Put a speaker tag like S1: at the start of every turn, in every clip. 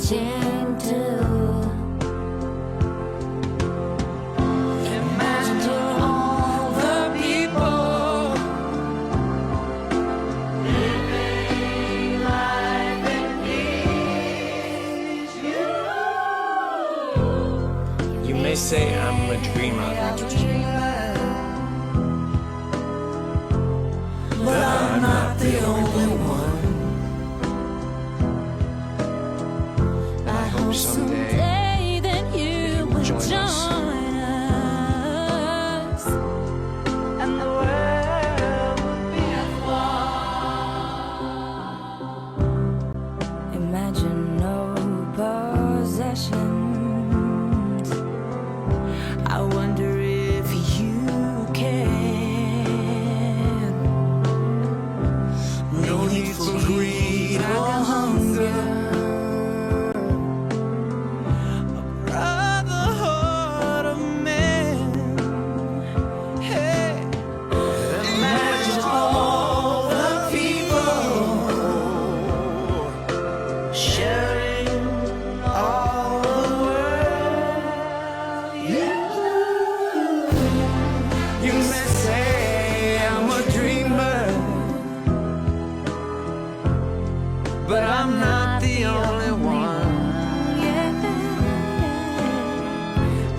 S1: gentle. Imagine all the people living life in peace.
S2: You may say I'm a dreamer,
S1: but I'm not the only one. I hope someday that you will join us, and the world will be as one. Imagine no possessions. I wonder if you can. No need for greed or hunger. A brotherhood of men. Hey, imagine all the people sharing all the world. You may say I'm a dreamer, but I'm not the only one.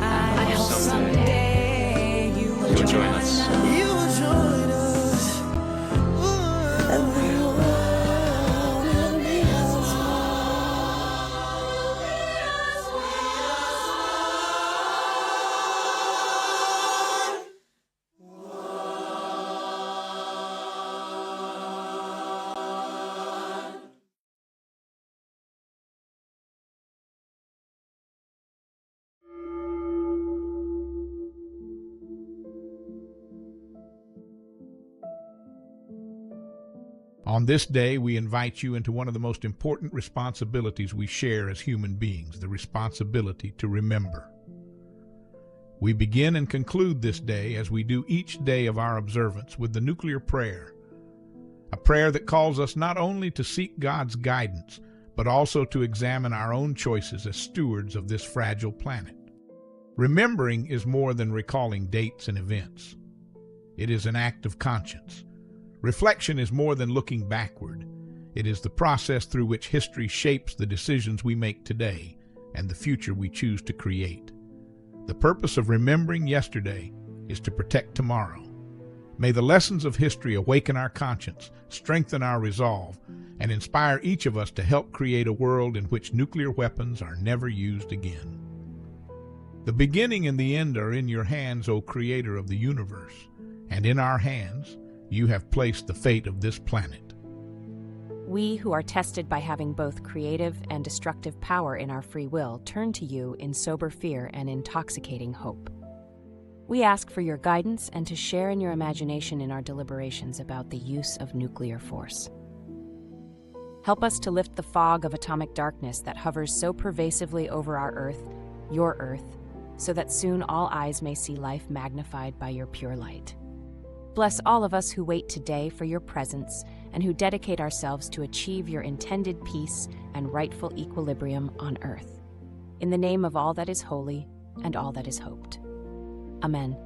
S1: I hope someday you will
S2: join us.
S1: You will join us, and the world will be as
S3: On this day, we invite you into one of the most important responsibilities we share as human beings, the responsibility to remember. We begin and conclude this day, as we do each day of our observance, with the nuclear prayer, a prayer that calls us not only to seek God's guidance, but also to examine our own choices as stewards of this fragile planet. Remembering is more than recalling dates and events. It is an act of conscience. Reflection is more than looking backward. It is the process through which history shapes the decisions we make today and the future we choose to create. The purpose of remembering yesterday is to protect tomorrow. May the lessons of history awaken our conscience, strengthen our resolve, and inspire each of us to help create a world in which nuclear weapons are never used again. The beginning and the end are in your hands, O Creator of the universe, and in our hands you have placed the fate of this planet.
S4: We, who are tested by having both creative and destructive power in our free will, turn to you in sober fear and intoxicating hope. We ask for your guidance and to share in your imagination in our deliberations about the use of nuclear force. Help us to lift the fog of atomic darkness that hovers so pervasively over our Earth, your Earth, so that soon all eyes may see life magnified by your pure light. Bless all of us who wait today for your presence and who dedicate ourselves to achieve your intended peace and rightful equilibrium on earth. In the name of all that is holy and all that is hoped. Amen.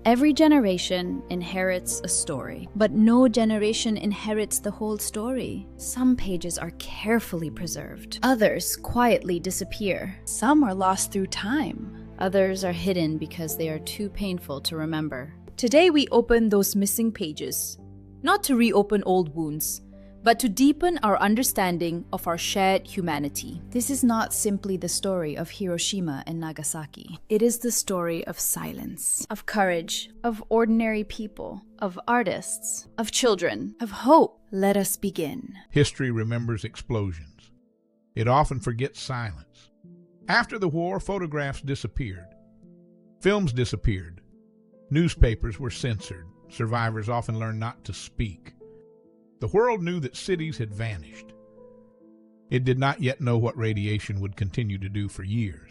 S5: Every generation inherits a story, but no generation inherits the whole story. Some pages are carefully preserved. Others quietly disappear. Some are lost through time. Others are hidden because they are too painful to remember.
S6: Today we open those missing pages, not to reopen old wounds, but to deepen our understanding of our shared humanity.
S5: This is not simply the story of Hiroshima and Nagasaki. It is the story of silence, of courage, of ordinary people, of artists, of children, of hope. Let us begin.
S3: History remembers explosions. It often forgets silence. After the war, photographs disappeared. Films disappeared. Newspapers were censored. Survivors often learned not to speak. The world knew that cities had vanished. It did not yet know what radiation would continue to do for years.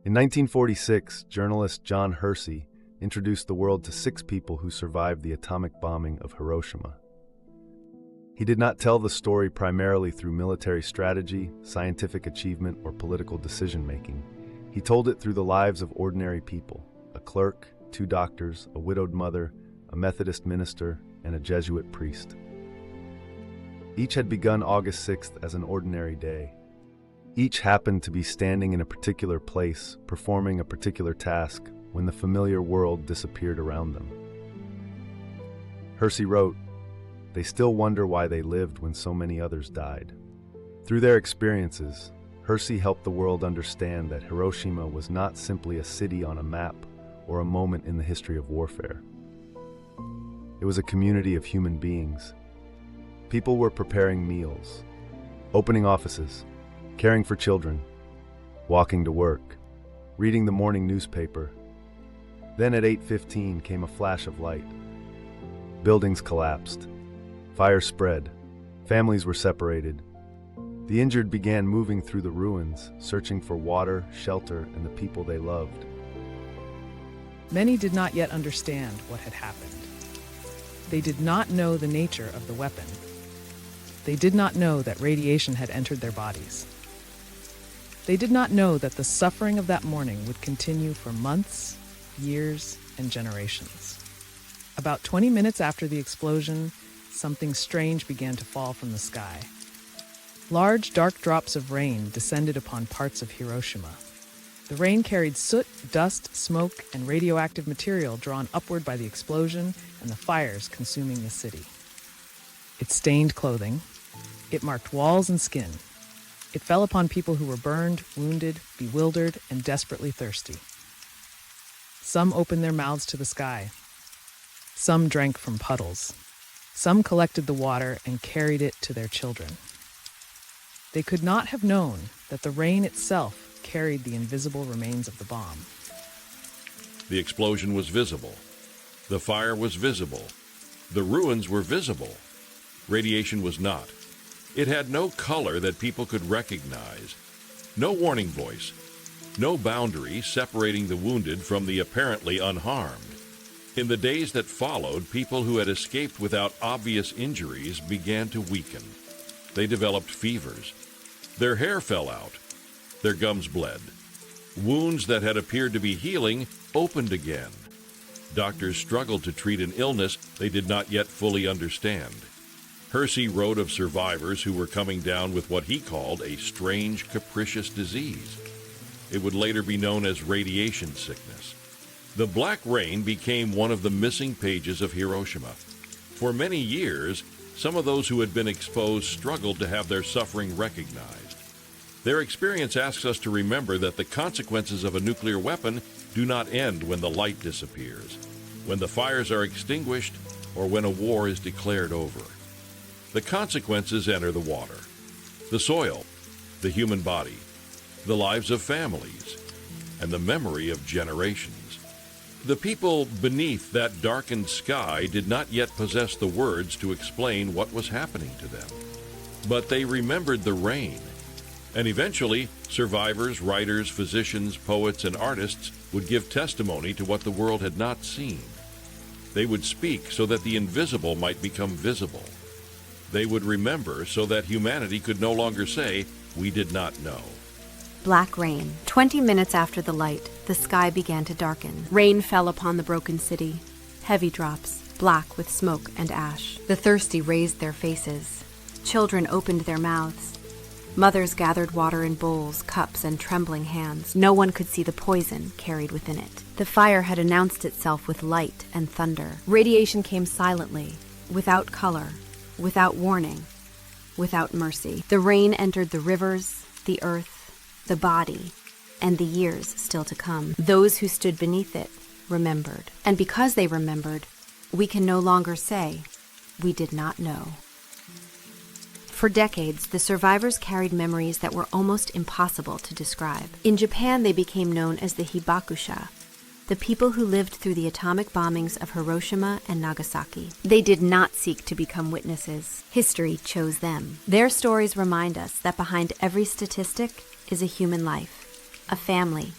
S7: In 1946, journalist John Hersey introduced the world to 6 people who survived the atomic bombing of Hiroshima. He did not tell the story primarily through military strategy, scientific achievement, or political decision-making. He told it through the lives of ordinary people: a clerk, 2 doctors, a widowed mother, a Methodist minister, and a Jesuit priest. Each had begun August 6th as an ordinary day. Each happened to be standing in a particular place, performing a particular task, when the familiar world disappeared around them. Hersey wrote, "They still wonder why they lived when so many others died." Through their experiences, Hersey helped the world understand that Hiroshima was not simply a city on a map or a moment in the history of warfare. It was a community of human beings. People were preparing meals, opening offices, caring for children, walking to work, reading the morning newspaper. Then at 8:15 came a flash of light. Buildings collapsed. Fire spread. Families were separated. The injured began moving through the ruins, searching for water, shelter, and the people they loved.
S8: Many did not yet understand what had happened. They did not know the nature of the weapon. They did not know that radiation had entered their bodies. They did not know that the suffering of that morning would continue for months, years, and generations. About 20 minutes after the explosion, something strange began to fall from the sky. Large, dark drops of rain descended upon parts of Hiroshima. The rain carried soot, dust, smoke, and radioactive material drawn upward by the explosion and the fires consuming the city. It stained clothing. It marked walls and skin. It fell upon people who were burned, wounded, bewildered, and desperately thirsty. Some opened their mouths to the sky. Some drank from puddles. Some collected the water and carried it to their children. They could not have known that the rain itself carried the invisible remains of the bomb.
S9: The explosion was visible. The fire was visible. The ruins were visible. Radiation was not. It had no color that people could recognize, no warning voice, no boundary separating the wounded from the apparently unharmed. In the days that followed, people who had escaped without obvious injuries began to weaken. They developed fevers. Their hair fell out. Their gums bled. Wounds that had appeared to be healing opened again. Doctors struggled to treat an illness they did not yet fully understand. Hersey wrote of survivors who were coming down with what he called a strange, capricious disease. It would later be known as radiation sickness. The black rain became one of the missing pages of Hiroshima. For many years, some of those who had been exposed struggled to have their suffering recognized. Their experience asks us to remember that the consequences of a nuclear weapon do not end when the light disappears, when the fires are extinguished, or when a war is declared over. The consequences enter the water, the soil, the human body, the lives of families, and the memory of generations. The people beneath that darkened sky did not yet possess the words to explain what was happening to them. But they remembered the rain, and eventually survivors, writers, physicians, poets, and artists would give testimony to what the world had not seen. They would speak so that the invisible might become visible. They would remember so that humanity could no longer say, "We did not know."
S10: Black rain. 20 minutes after the light, the sky began to darken. Rain fell upon the broken city. Heavy drops, black with smoke and ash. The thirsty raised their faces. Children opened their mouths. Mothers gathered water in bowls, cups, and trembling hands. No one could see the poison carried within it. The fire had announced itself with light and thunder. Radiation came silently, without color, without warning, without mercy. The rain entered the rivers, the earth, the body, and the years still to come. Those who stood beneath it remembered. And because they remembered, we can no longer say, "We did not know." For decades, the survivors carried memories that were almost impossible to describe. In Japan, they became known as the hibakusha, the people who lived through the atomic bombings of Hiroshima and Nagasaki. They did not seek to become witnesses. History chose them. Their stories remind us that behind every statistic is a human life, a family,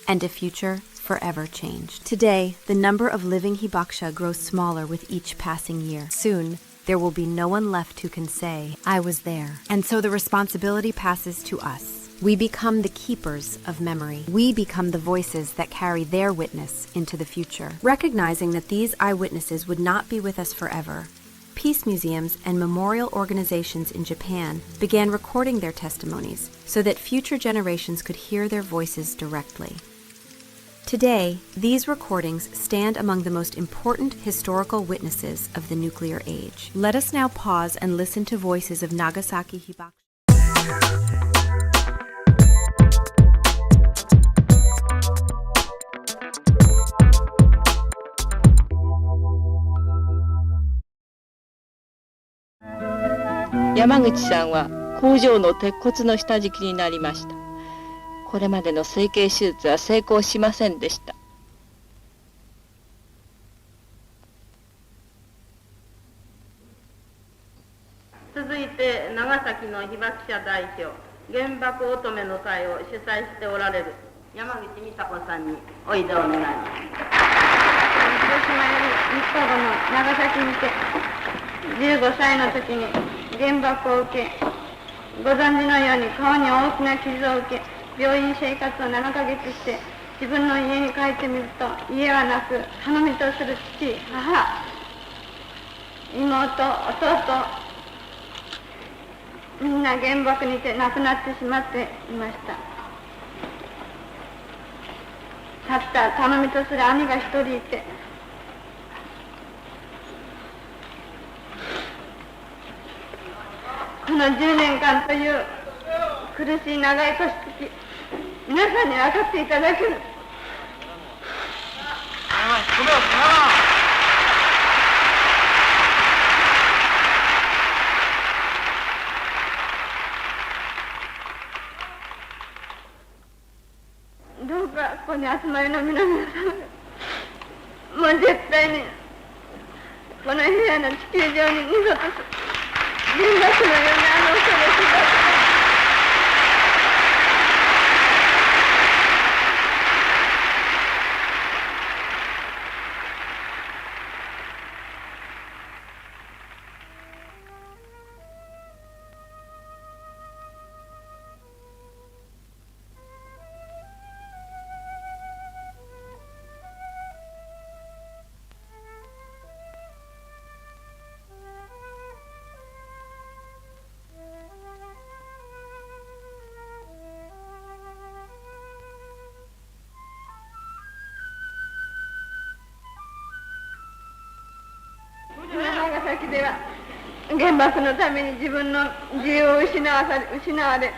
S10: and a future forever changed. Today, the number of living hibakusha grows smaller with each passing year. Soon, there will be no one left who can say, I was there. And so the responsibility passes to us. We become the keepers of memory. We become the voices that carry their witness into the future. Recognizing that these eyewitnesses would not be with us forever, peace museums and memorial organizations in Japan began recording their testimonies so that future generations could hear their voices directly. Today, these recordings stand among the most important historical witnesses of the nuclear age. Let us now pause and listen to voices of Nagasaki hibakusha.
S11: 山口さんは工場の鉄骨の下敷きになりました。これまでの整形手術は成功しませんでした。
S12: 続いて長崎の被爆者代表、原爆乙女の会を主催しておられる山口美佐子さんにおいでを願います。広島より日本の長崎にて15歳の時に原爆を受け、ご存知のように顔に大きな傷を受け、病院生活を7ヶ月して自分の家に帰ってみると、家はなく頼みとする父、母、妹、弟、みんな原爆にて亡くなってしまっていました。たった頼みとする兄が一人いて、この10年間という苦しい長い年月、皆さんに分かっていただける。どうかここに集まりの皆様、もう絶対にこの部屋の地球上に二度と原爆のような恐れをします。長崎では原爆のために自分の自由を失われ、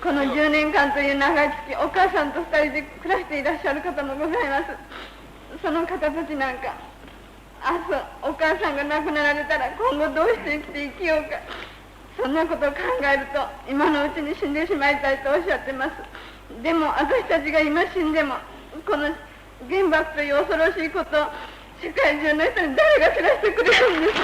S12: この10年間という長い月、お母さんと2人で暮らしていらっしゃる方もございます。その方たちなんか、明日お母さんが亡くなられたら今後どうして生きて生きようか、そんなことを考えると今のうちに死んでしまいたいとおっしゃってます。でも私たちが今死んでも、この原爆という恐ろしいことを世界中の人に誰が知らせてくれるんです。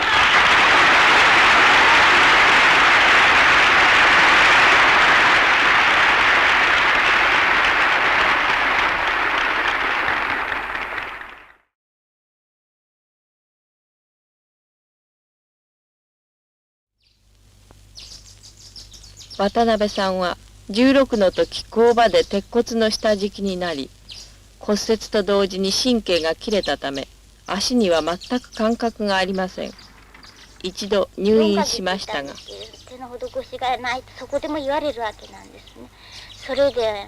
S11: 渡辺さんは16の時工場で鉄骨の下敷きになり、骨折と同時に神経が切れたため、足には全く感覚がありません。一度入院しましたが、
S13: 手の施しがないとそこでも言われるわけなんですね。それで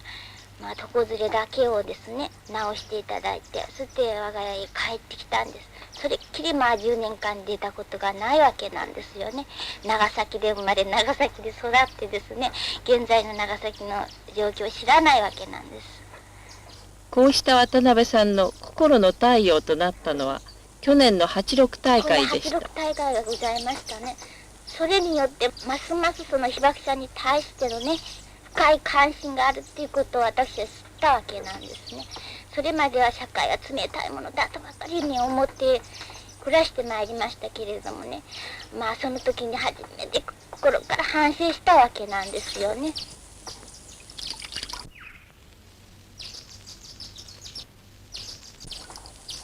S13: 床ずれだけをですね直していただいて、そして我が家へ帰ってきたんです。それっきり10年間出たことがないわけなんですよね。長崎で生まれ、長崎で育ってですね、現在の長崎の状況を知らないわけなんです。
S11: こうした渡辺さんの心の太陽となったのは去年の86大会でした。
S13: 86大会がございましたね。それによってますますその被爆者に対してのね深い関心があるっていうことを私は知ったわけなんですね。それまでは社会は冷たいものだとばかりに思って暮らしてまいりましたけれどもね、その時に初めて心から反省したわけなんですよね。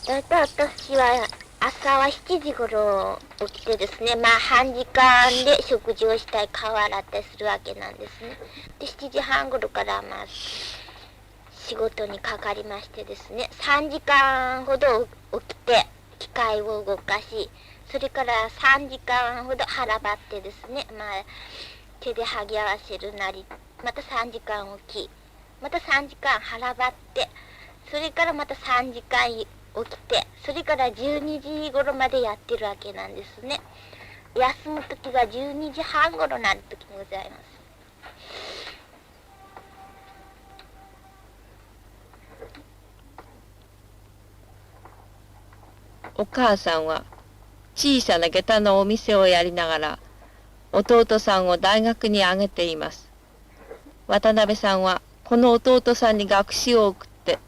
S13: だいたい私は朝は7時頃起きてですね、まあ半時間で食事をしたり顔洗ったりするわけなんですね。で7時半頃からまあ仕事にかかりましてですね、3時間ほど起きて機械を動かし、それから3時間ほど腹ばってですね、まあ手で剥ぎ合わせるなり、また3時間起き、また3時間腹ばって、それからまた3時間起きて、それから12時頃までやってるわけなんですね。休む時が12時半頃になる時にございます。
S11: お母さんは小さな下駄のお店をやりながら弟さんを大学に上げています。渡辺さんはこの弟さんに学士を送って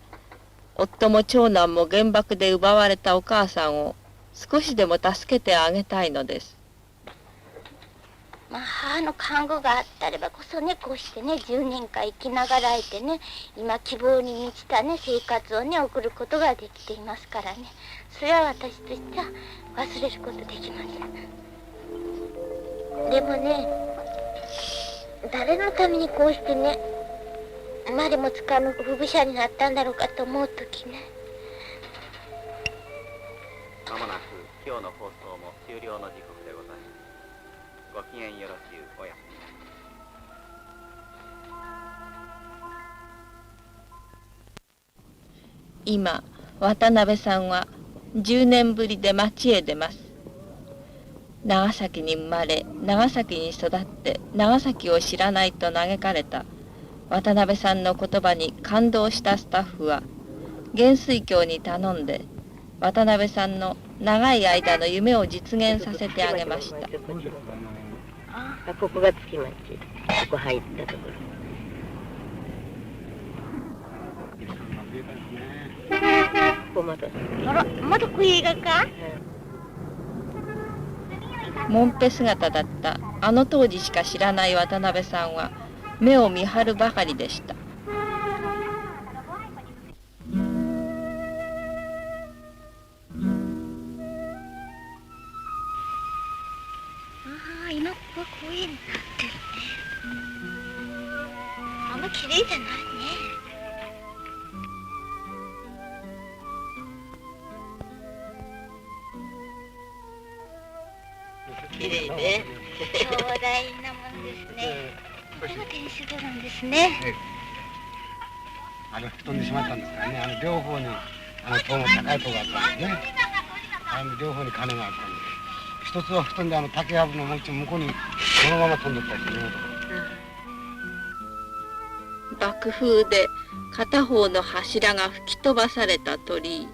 S11: 夫も長男も原爆で奪われたお母さんを少しでも助けてあげたいのです。
S13: まあ母の看護があったればこそね、こうしてね10年間生きながらえてね、今希望に満ちたね生活をね送ることができていますからね、それは私としては忘れることできません。でもね、誰のためにこうしてね生まれもつかぬ不武者になったんだろうかと思うときね。
S14: まもなく今日の放送も終了の時刻でございます。ごきげんよろしゅう。おやす
S11: み。今渡辺さんは10年ぶりで町へ出ます。長崎に生まれ長崎に育って長崎を知らないと嘆かれた渡辺さんの言葉に感動したスタッフは元帥卿に頼んで渡辺さんの長い間の夢を実現させてあげました。
S15: ここが月町、ここ入ったところ。ここまだ。
S13: あら、まだこういう映画か？
S11: もんぺ姿だったあの当時しか知らない渡辺さんは目を見張るばかりでした。
S13: 今ここが公園になってるね。あんま綺麗じゃないね。
S15: 綺麗ね。
S13: 壮大なものですね。これが天守堂なんですね。
S16: あれ吹き飛んでしまったんですからね。両方に塔の高い塔があったんですね。両方に鐘があったんです。一つは吹き飛んで竹やぶのもう一向こうにそのまま飛んでったりしてね。
S11: 爆風で片方の柱が吹き飛ばされた鳥居。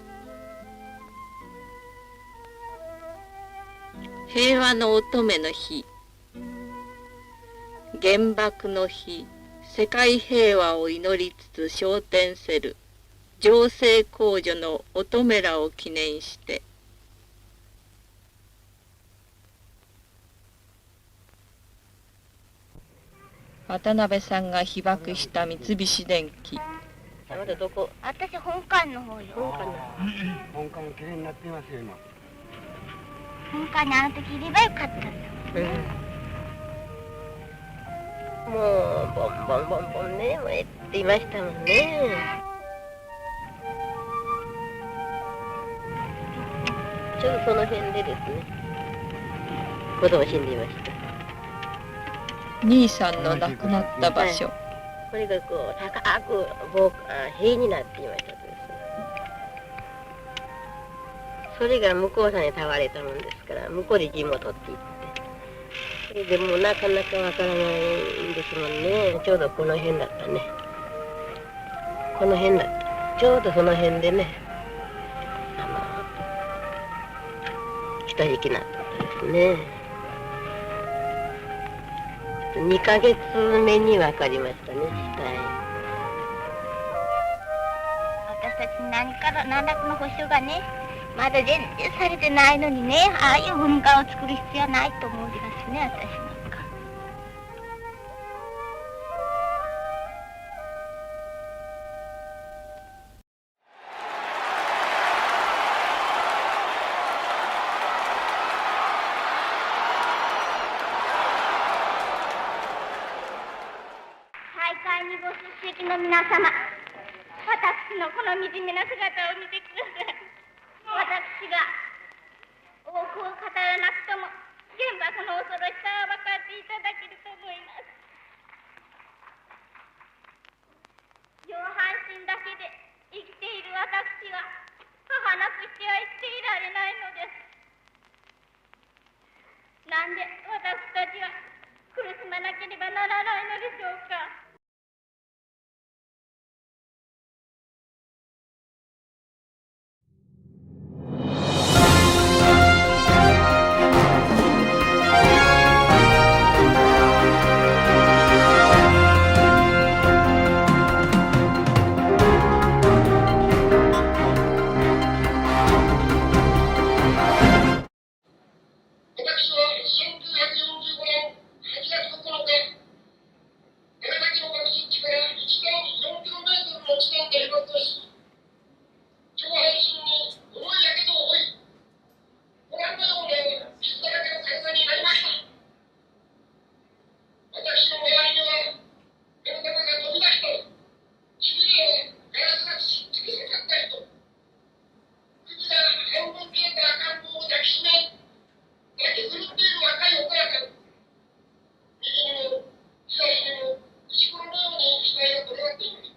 S11: 平和の乙女の日、原爆の日、世界平和を祈りつつ昇天せる情勢公女の乙女らを記念して渡辺さんが被爆した三菱電機。
S15: あなたどこ？
S13: 私本館の方よ。
S16: 本館がきれいになっていますよ今。
S13: 本館にあの時いればよかったんだ。
S15: もうボンボンボンボンね、もうって言いましたもんね。ちょうどその辺でですね、子供死んでいました。
S11: 兄さんの亡くなった場所。
S15: これがこう高く塀になっていましたとですね。それが向こうさんにたわれたもんですから、向こうで陣も取っていって、それでもうなかなかわからないんですもんね。ちょうどこの辺だったね。この辺だった。ちょうどその辺でね、下敷きになったんですね。2ヶ月目に分かりましたね、死体。
S13: 私たち何らかの保障がね、まだ全然されてないのにね、ああいう文化を作る必要はないと思うんですね、私なんか。皆様、私のこの惨めな姿を見てください。私が多くを語らなくとも原爆の恐ろしさは分かっていただけると思います。上半身だけで生きている私は母なくしては生きていられないのです。なんで私たちは苦しまなければならないのでしょうか。
S16: 私は1945年8月9日、長崎の爆心地から 1.4km の地点で被爆をし、上半身に重いやけどを負い、ご覧のような傷だらけの体になりました。私の周りには、目の玉が飛び出したり、しびれやガラスが突き刺さった人、首が半分消えた赤ん坊を抱きしめ、泣き狂っている若いお母さん、右にも左にも石ころのように死体が転がっています。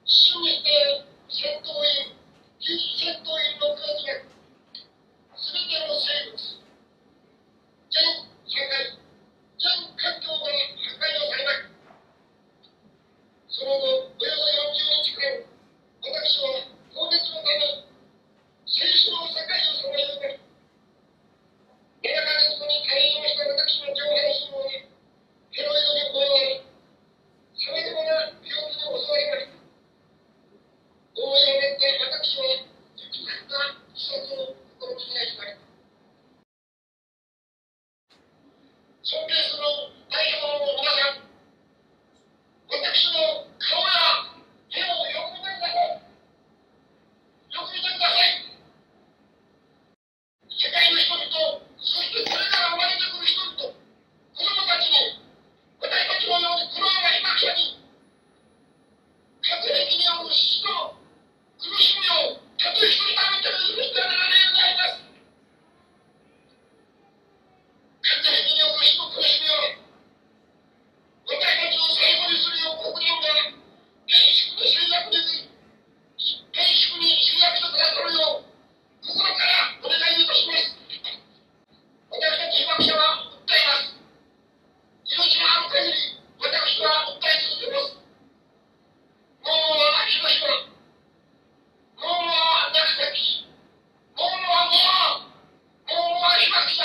S16: 一瞬にして戦闘員、非戦闘員の数なく、すべての生物、全社会、全環境が破壊をされました。その後、およそ40日間、私は高熱のため、生死の境をさまよいました。7ヶ月後に退院をした私の上半身はケロイドに覆われ、さまざまな病気に襲われました。思いを練って私は行き着くか自殺を志しました。尊敬する代表の皆さん、私の顔や手をよく見てください。よく見てください。世界の人々、そしてこれから生まれてくる人々、子供たちに、私たちのように苦労が被爆者に、核兵器による死と苦しみをたとえ一人食べても許してはならないのであります。核兵器による死と苦しみを、私たちを最後にするよう国連が厳粛に制約してくださるよう、心からお願いいたします。私たち被爆者は訴えます。命のある限り、私は訴え続けます。ノーは広島、ノーは長崎、ノーは被爆者。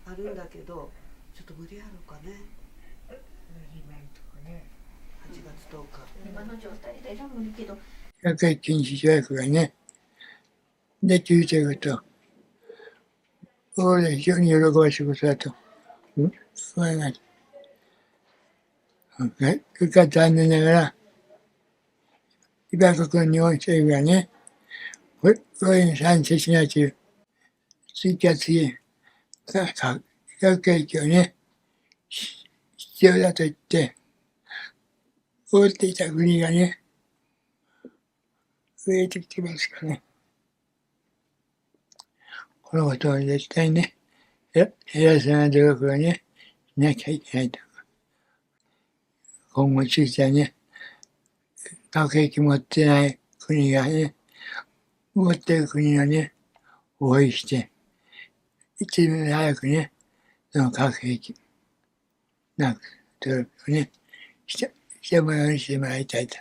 S17: あるんだけど、ちょっと無理やろうかね。8月10日。
S13: 今の状態で無理けど。
S18: 核兵器禁止条約がね、できるということ、これ非常に喜ばしいことだと思います。それから残念ながら、被爆国の日本政府がね、これに賛成しないという、次から次へ、核兵器をね、必要だと言って、覆っていた国がね、増えてきてますからね。このことを絶対ね、減らすような努力をね、しなきゃいけないと。今後ついてはね、核兵器持ってない国がね、持っている国をね、包囲して、一番早くね、その核兵器、なく努力をね、してもらうようにしてもらいたいと。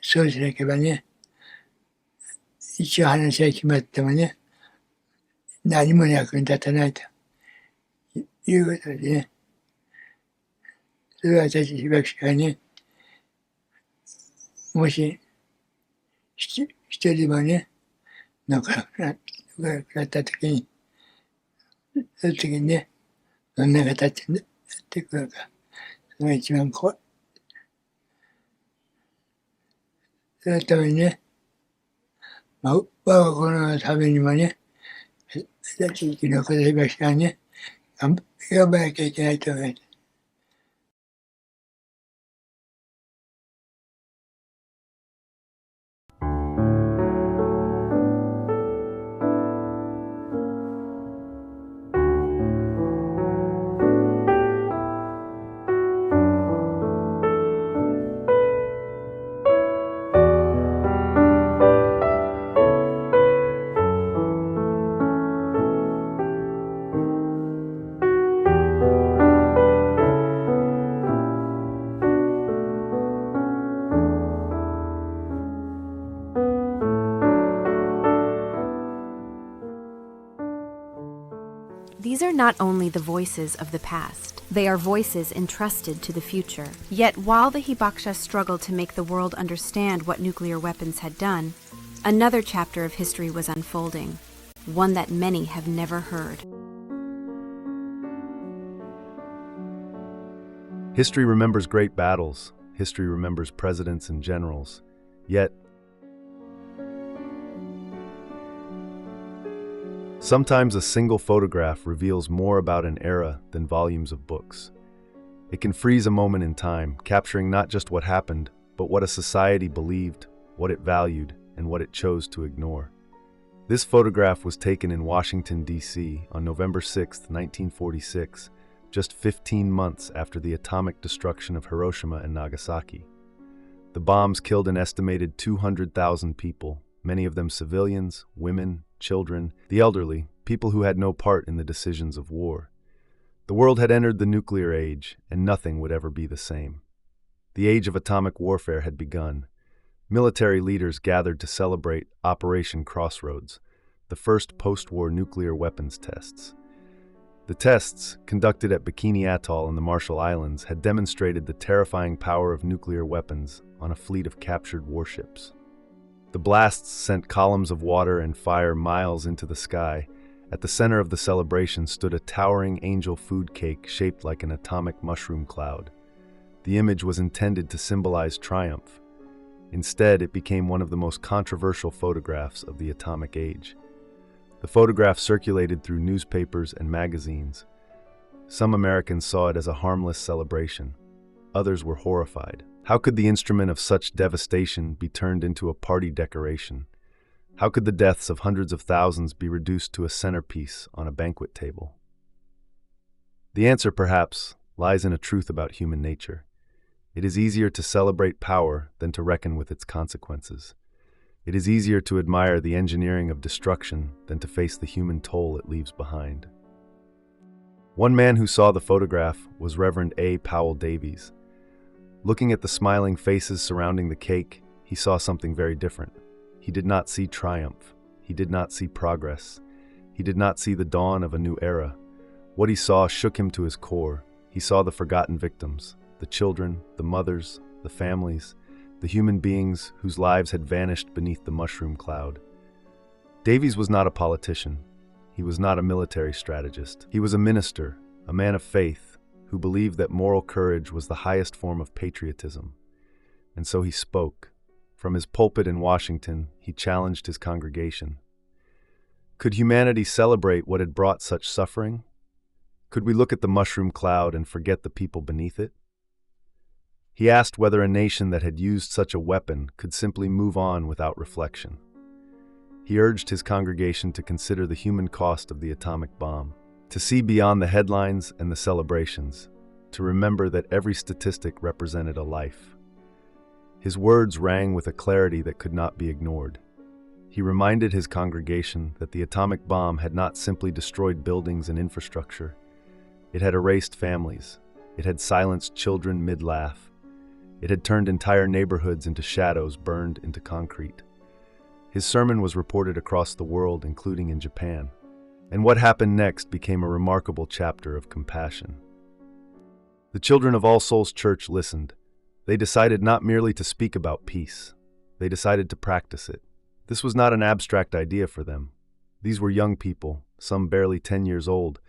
S18: そうしなければね、一応話が決まってもね、何も役に立たないということでね、それは私被爆者がね、もし一人もね、残らなくなったときに、その時にね、どんな形になっていくのか、それが一番怖い。そのためにね、我が子のためにもね、地域の子たちがね、頑張らなきゃいけないと思います。
S10: These are not only the voices of the past, they are voices entrusted to the future. Yet while the Hibakusha struggled to make the world understand what nuclear weapons had done, another chapter of history was unfolding, one that many have never heard.
S7: History remembers great battles. History remembers presidents and generals. Yet, sometimes a single photograph reveals more about an era than volumes of books. It can freeze a moment in time, capturing not just what happened, but what a society believed, what it valued, and what it chose to ignore. This photograph was taken in Washington, D.C. on November 6, 1946, just 15 months after the atomic destruction of Hiroshima and Nagasaki. The bombs killed an estimated 200,000 people, many of them civilians, women, children, the elderly, people who had no part in the decisions of war. The world had entered the nuclear age, and nothing would ever be the same. The age of atomic warfare had begun. Military leaders gathered to celebrate Operation Crossroads, the first post-war nuclear weapons tests. The tests, conducted at Bikini Atoll in the Marshall Islands, had demonstrated the terrifying power of nuclear weapons on a fleet of captured warships. The blasts sent columns of water and fire miles into the sky. At the center of the celebration stood a towering angel food cake shaped like an atomic mushroom cloud. The image was intended to symbolize triumph. Instead, it became one of the most controversial photographs of the atomic age. The photograph circulated through newspapers and magazines. Some Americans saw it as a harmless celebration. Others were horrified. How could the instrument of such devastation be turned into a party decoration? How could the deaths of hundreds of thousands be reduced to a centerpiece on a banquet table? The answer, perhaps, lies in a truth about human nature. It is easier to celebrate power than to reckon with its consequences. It is easier to admire the engineering of destruction than to face the human toll it leaves behind. One man who saw the photograph was Reverend A. Powell Davies. Looking at the smiling faces surrounding the cake, he saw something very different. He did not see triumph. He did not see progress. He did not see the dawn of a new era. What he saw shook him to his core. He saw the forgotten victims, the children, the mothers, the families, the human beings whose lives had vanished beneath the mushroom cloud. Davies was not a politician. He was not a military strategist. He was a minister, a man of faith, who believed that moral courage was the highest form of patriotism. And so he spoke. From his pulpit in Washington, he challenged his congregation. Could humanity celebrate what had brought such suffering? Could we look at the mushroom cloud and forget the people beneath it? He asked whether a nation that had used such a weapon could simply move on without reflection. He urged his congregation to consider the human cost of the atomic bomb, to see beyond the headlines and the celebrations, to remember that every statistic represented a life. His words rang with a clarity that could not be ignored. He reminded his congregation that the atomic bomb had not simply destroyed buildings and infrastructure. It had erased families. It had silenced children mid-laugh. It had turned entire neighborhoods into shadows burned into concrete. His sermon was reported across the world, including in Japan. And what happened next became a remarkable chapter of compassion. The children of All Souls Church listened. They decided not merely to speak about peace. They decided to practice it. This was not an abstract idea for them. These were young people, some barely 10 years old,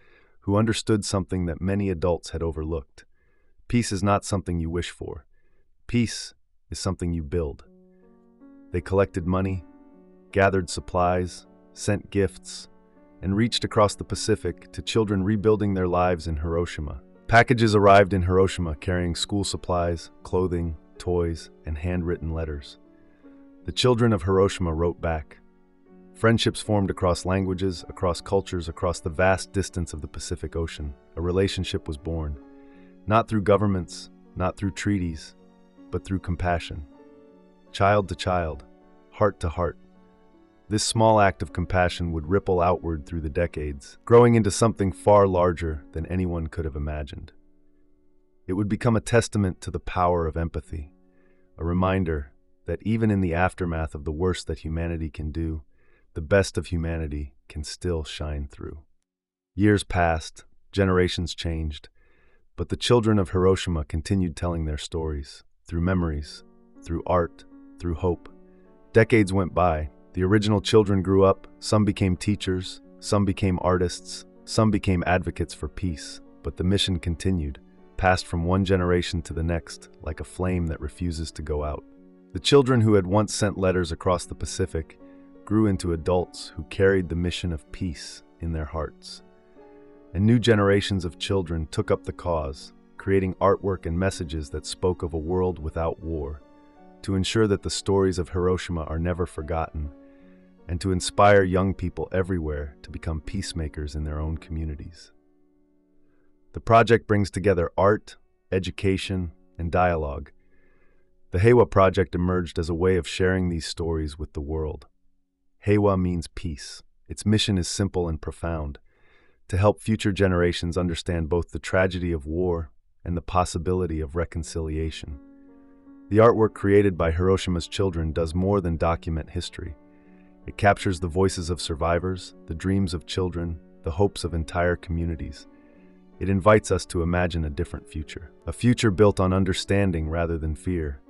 S7: who understood something that many adults had overlooked. Peace is not something you wish for. Peace is something you build. They collected money, gathered supplies, sent gifts, and reached across the Pacific to children rebuilding their lives in Hiroshima. Packages arrived in Hiroshima carrying school supplies, clothing, toys, and handwritten letters. The children of Hiroshima wrote back. Friendships formed across languages, across cultures, across the vast distance of the Pacific Ocean. A relationship was born, not through governments, not through treaties, but through compassion. Child to child, heart to heart. This small act of compassion would ripple outward through the decades, growing into something far larger than anyone could have imagined. It would become a testament to the power of empathy, a reminder that even in the aftermath of the worst that humanity can do, the best of humanity can still shine through. Years passed, generations changed, but the children of Hiroshima continued telling their stories, through memories, through art, through hope. Decades went by. The original children grew up, some became teachers, some became artists, some became advocates for peace, but the mission continued, passed from one generation to the next, like a flame that refuses to go out. The children who had once sent letters across the Pacific grew into adults who carried the mission of peace in their hearts. And new generations of children took up the cause, creating artwork and messages that spoke of a world without war, to ensure that the stories of Hiroshima are never forgotten, and to inspire young people everywhere to become peacemakers in their own communities. The project brings together art, education, and dialogue. The Heiwa Project emerged as a way of sharing these stories with the world. Heiwa means peace. Its mission is simple and profound, to help future generations understand both the tragedy of war and the possibility of reconciliation. The artwork created by Hiroshima's children does more than document history. It captures the voices of survivors, the dreams of children, the hopes of entire communities. It invites us to imagine a different future, a future built on understanding rather than fear,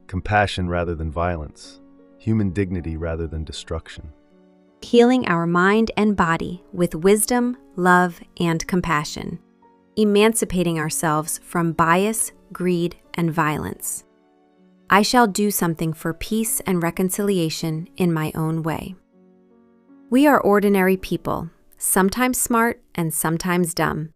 S7: compassion rather than violence, human dignity rather than destruction.
S10: Healing our mind and body with wisdom, love, and compassion. Emancipating ourselves from bias, greed, and violence. I shall do something for peace and reconciliation in my own way. We are ordinary people, sometimes smart and sometimes dumb,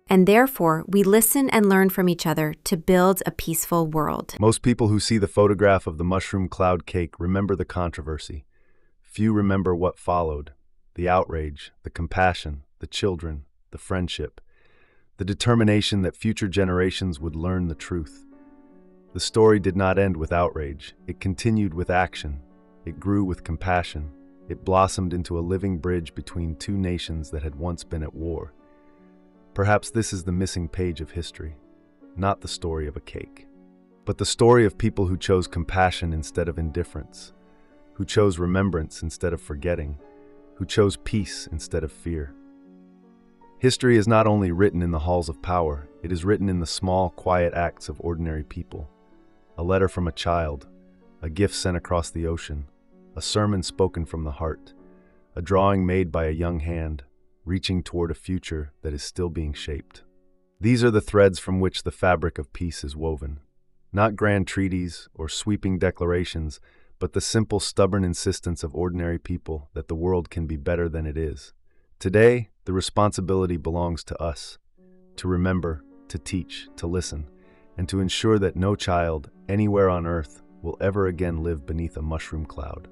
S10: and therefore we listen and learn from each other to build a peaceful world.
S7: Most people who see the photograph of the mushroom cloud cake remember the controversy. Few remember what followed: the outrage, the compassion, the children, the friendship, the determination that future generations would learn the truth. The story did not end with outrage. It continued with action. It grew with compassion. It blossomed into a living bridge between two nations that had once been at war. Perhaps this is the missing page of history, not the story of a cake, but the story of people who chose compassion instead of indifference, who chose remembrance instead of forgetting, who chose peace instead of fear. History is not only written in the halls of power, it is written in the small, quiet acts of ordinary people. A letter from a child, a gift sent across the ocean, a sermon spoken from the heart, a drawing made by a young hand, reaching toward a future that is still being shaped. These are the threads from which the fabric of peace is woven. Not grand treaties or sweeping declarations, but the simple, stubborn insistence of ordinary people that the world can be better than it is. Today, the responsibility belongs to us, to remember, to teach, to listen, and to ensure that no child, anywhere on earth, will ever again live beneath a mushroom cloud.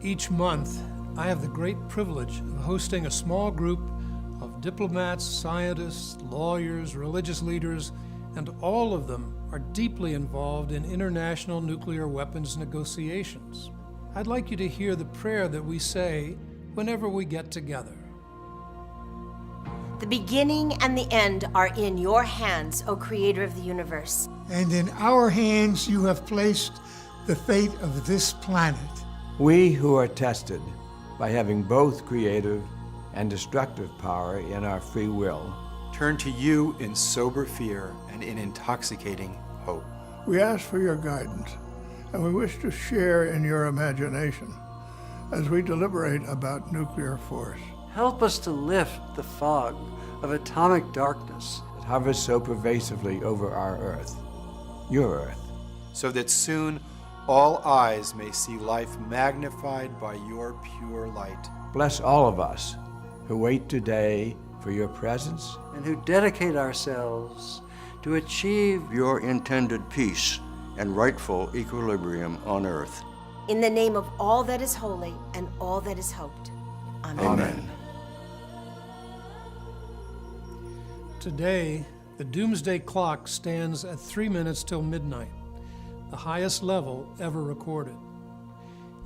S19: Each month, I have the great privilege of hosting a small group of diplomats, scientists, lawyers, religious leaders, and all of them are deeply involved in international nuclear weapons negotiations. I'd like you to hear the prayer that we say whenever we get together.
S20: The beginning and the end are in your hands, O Creator of the universe.
S21: And in our hands you have placed the fate of this planet.
S22: We who are tested by having both creative and destructive power in our free will
S23: turn to you in sober fear and in intoxicating hope.
S21: We ask for your guidance, and we wish to share in your imagination as we deliberate about nuclear force.
S1: Help us to lift the fog of atomic darkness
S22: that hovers so pervasively over our Earth, your Earth,
S23: so that soon all eyes may see life magnified by your pure light.
S22: Bless all of us who wait today for your presence
S1: and who dedicate ourselves to achieve
S2: your intended peace and rightful equilibrium on earth.
S20: In the name of all that is holy and all that is hoped. Amen.
S2: Amen.
S19: Today, the doomsday clock stands at 3 minutes till midnight, the highest level ever recorded.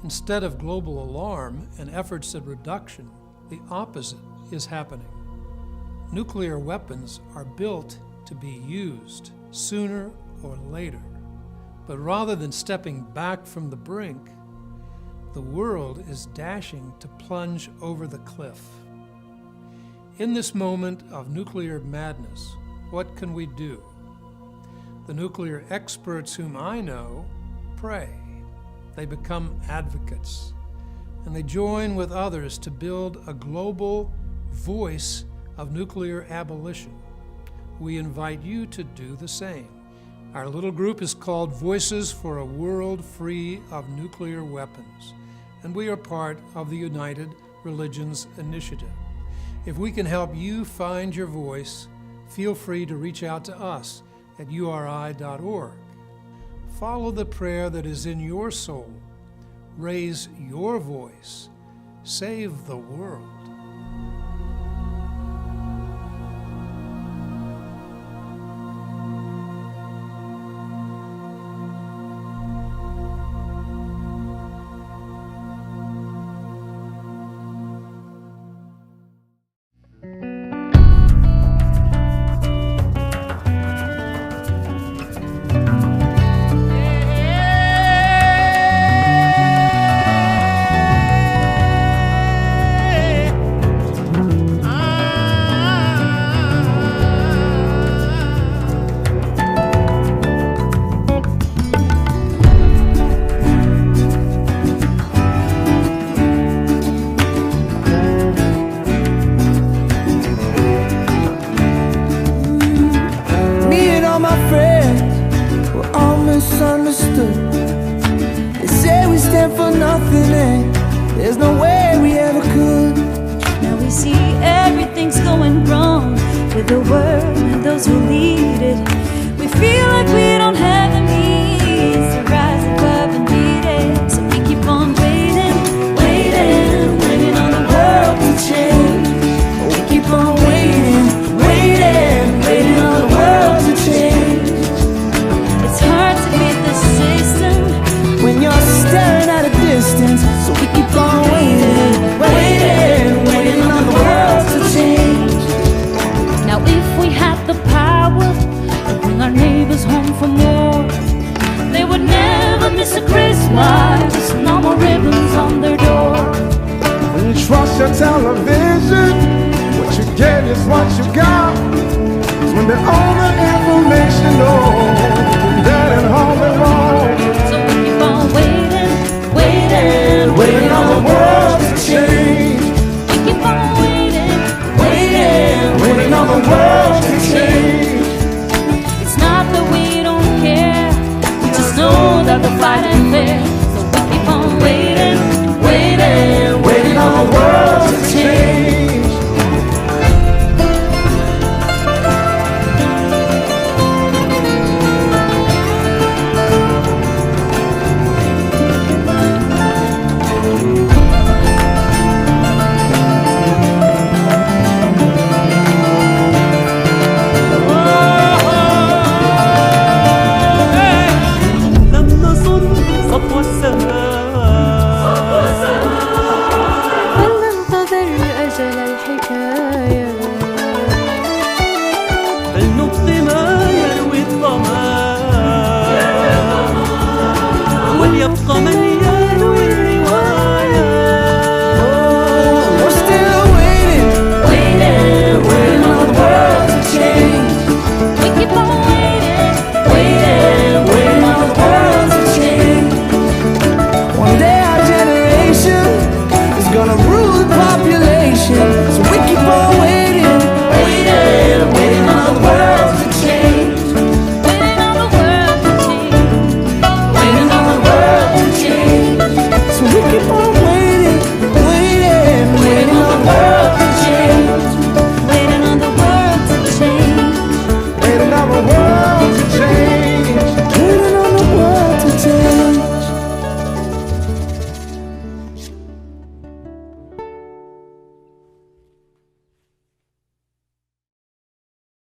S19: Instead of global alarm and efforts at reduction, the opposite is happening. Nuclear weapons are built to be used sooner or later. But rather than stepping back from the brink, the world is dashing to plunge over the cliff. In this moment of nuclear madness, what can we do? The nuclear experts whom I know pray. They become advocates, and they join with others to build a global voice of nuclear abolition. We invite you to do the same. Our little group is called Voices for a World Free of Nuclear Weapons, and we are part of the United Religions Initiative. If we can help you find your voice, feel free to reach out to us at uri.org. Follow the prayer that is in your soul. Raise your voice. Save the world.
S4: There's no way we ever could. Now we see everything's going wrong with the world and those who lead it. We feel like we don't have the means to rise above and beat it. So we keep on waiting, waiting, waiting on the world to change. We keep on waiting, waiting, waiting on the world to change. It's hard to beat the system when you're staring at a distance. So we keep on waiting, waiting, waiting on the world to change.
S5: Now if we had the power to bring our neighbors home from war, they would never miss a Christmas, no more ribbons on their door.
S4: When you trust your television, what you get is what you got. 'Cause when they own the information, that at home and wrong.
S5: So we keep on waiting, waiting,
S4: waiting on the world to change.
S5: We keep on waiting,
S4: waiting, waiting on the world to change.
S5: It's not that we don't care, we just know that the fight ain't fair. So we keep on waiting, waiting,
S4: waiting on the world to change. وليبقى من